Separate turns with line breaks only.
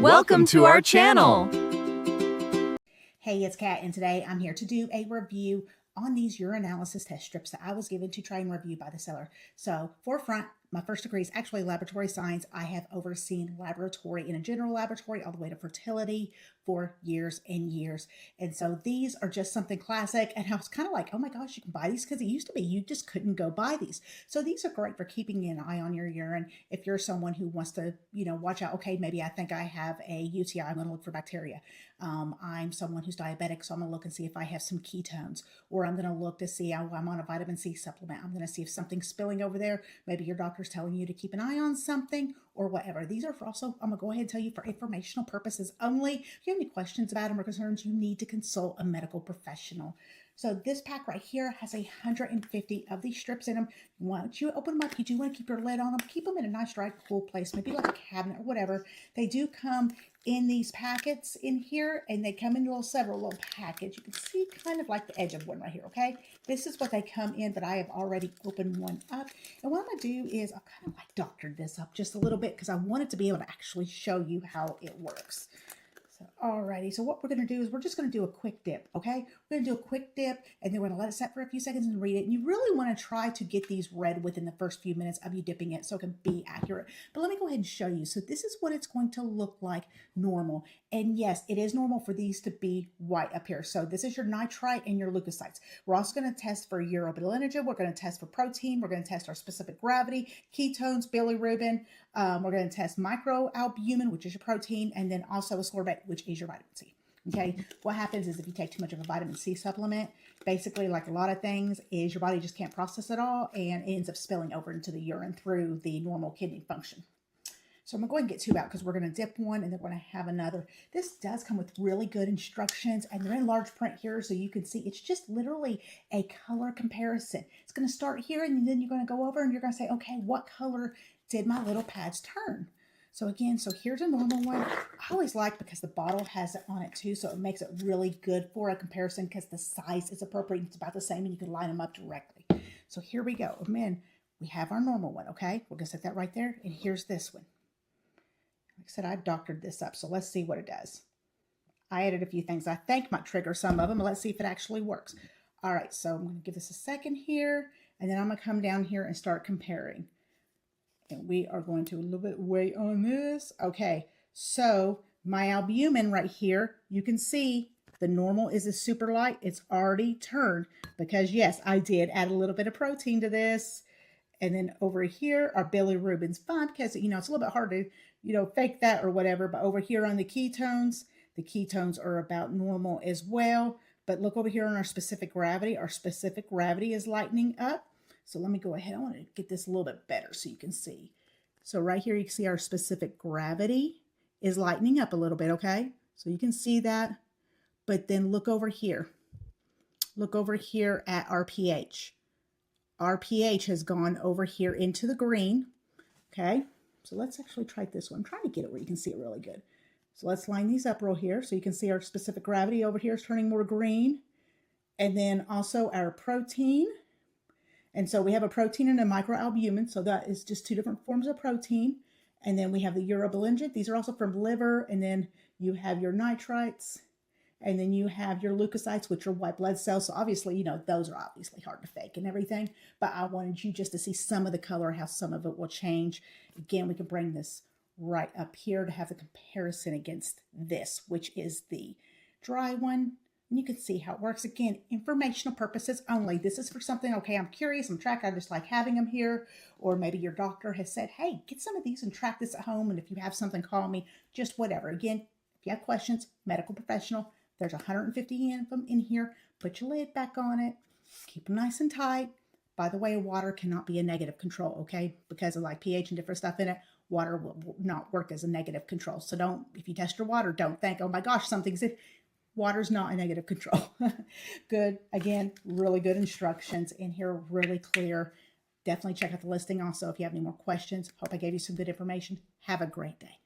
Welcome to our channel.
Hey, it's Kat, and today I'm here to do a review on these urinalysis test strips that I was given to try and review by the seller. So, forefront, my first degree is actually laboratory science. I have overseen laboratory in a general laboratory all the way to fertility for years and years. And so these are just something classic. And I was kind of like, oh my gosh, you can buy these, because it used to be you just couldn't go buy these. So these are great for keeping an eye on your urine. If you're someone who wants to, watch out, okay, maybe I think I have a UTI, I'm going to look for bacteria. I'm someone who's diabetic, so I'm going to look and see if I have some ketones, or I'm going to look to see how I'm on a vitamin C supplement. I'm going to see if something's spilling over there. Maybe your doctor's telling you to keep an eye on something or whatever. These are also, I'm going to go ahead and tell you, for informational purposes only. If you have any questions about them or concerns, you need to consult a medical professional. So this pack right here has 150 of these strips in them. Once you open them up, you do want to keep your lid on them. Keep them in a nice, dry, cool place, maybe like a cabinet or whatever. They do come in these packets in here, and they come in several little packets. You can see kind of like the edge of one right here, okay? This is what they come in, but I have already opened one up. And what I'm going to do is I'll kind of like doctor this up just a little bit, because I wanted to be able to actually show you how it works. Alrighty, so what we're going to do is we're just going to do a quick dip, okay? We're going to do a quick dip, and then we're going to let it set for a few seconds and read it. And you really want to try to get these read within the first few minutes of you dipping it so it can be accurate. But let me go ahead and show you. So this is what it's going to look like normal. And yes, it is normal for these to be white up here. So this is your nitrite and your leukocytes. We're also going to test for urobilinogen. We're going to test for protein. We're going to test our specific gravity, ketones, bilirubin. We're going to test microalbumin, which is your protein, and then also ascorbate, which is your vitamin C. Okay, what happens is if you take too much of a vitamin C supplement, basically, like a lot of things, is your body just can't process it all, and it ends up spilling over into the urine through the normal kidney function. So I'm going to go ahead and get two out, because we're going to dip one and then we're going to have another. This does come with really good instructions, and they're in large print here, so you can see it's just literally a color comparison. It's going to start here, and then you're going to go over and you're going to say, okay, what color did my little pads turn? So again, so here's a normal one. I always like, because the bottle has it on it too, so it makes it really good for a comparison, because the size is appropriate. It's about the same, and you can line them up directly. So here we go. And then we have our normal one, okay? We're going to set that right there, and here's this one. Like I said, I doctored this up, so let's see what it does. I added a few things I think might trigger some of them, but let's see if it actually works. All right, so I'm going to give this a second here, and then I'm going to come down here and start comparing. And we are going to a little bit wait on this. Okay, so my albumin right here, you can see the normal is a super light. It's already turned, because yes, I did add a little bit of protein to this. And then over here, our bilirubin's fine, because, it's a little bit hard to, fake that or whatever. But over here on the ketones are about normal as well. But look over here on our specific gravity. Our specific gravity is lightening up. So let me go ahead. I want to get this a little bit better so you can see. So right here, you can see our specific gravity is lightening up a little bit, okay? So you can see that. But then look over here. Look over here at our pH. Our pH has gone over here into the green, okay? So let's actually try this one. I'm trying to get it where you can see it really good. So let's line these up real here. So you can see our specific gravity over here is turning more green. And then also our protein. And so we have a protein and a microalbumin. So that is just two different forms of protein. And then we have the urobilinogen. These are also from liver. And then you have your nitrites. And then you have your leukocytes, which are white blood cells. So obviously, those are obviously hard to fake and everything. But I wanted you just to see some of the color, how some of it will change. Again, we can bring this right up here to have the comparison against this, which is the dry one. And you can see how it works. Again, informational purposes only. This is for something, okay, I'm curious, I'm tracked, I just like having them here. Or maybe your doctor has said, hey, get some of these and track this at home. And if you have something, call me, just whatever. Again, if you have questions, medical professional. There's 150 of them in here. Put your lid back on it. Keep them nice and tight. By the way, water cannot be a negative control, okay? Because of like pH and different stuff in it, water will not work as a negative control. So don't, if you test your water, don't think, oh my gosh, something's in. Water's not a negative control. Good. Again, really good instructions in here, really clear. Definitely check out the listing also if you have any more questions. Hope I gave you some good information. Have a great day.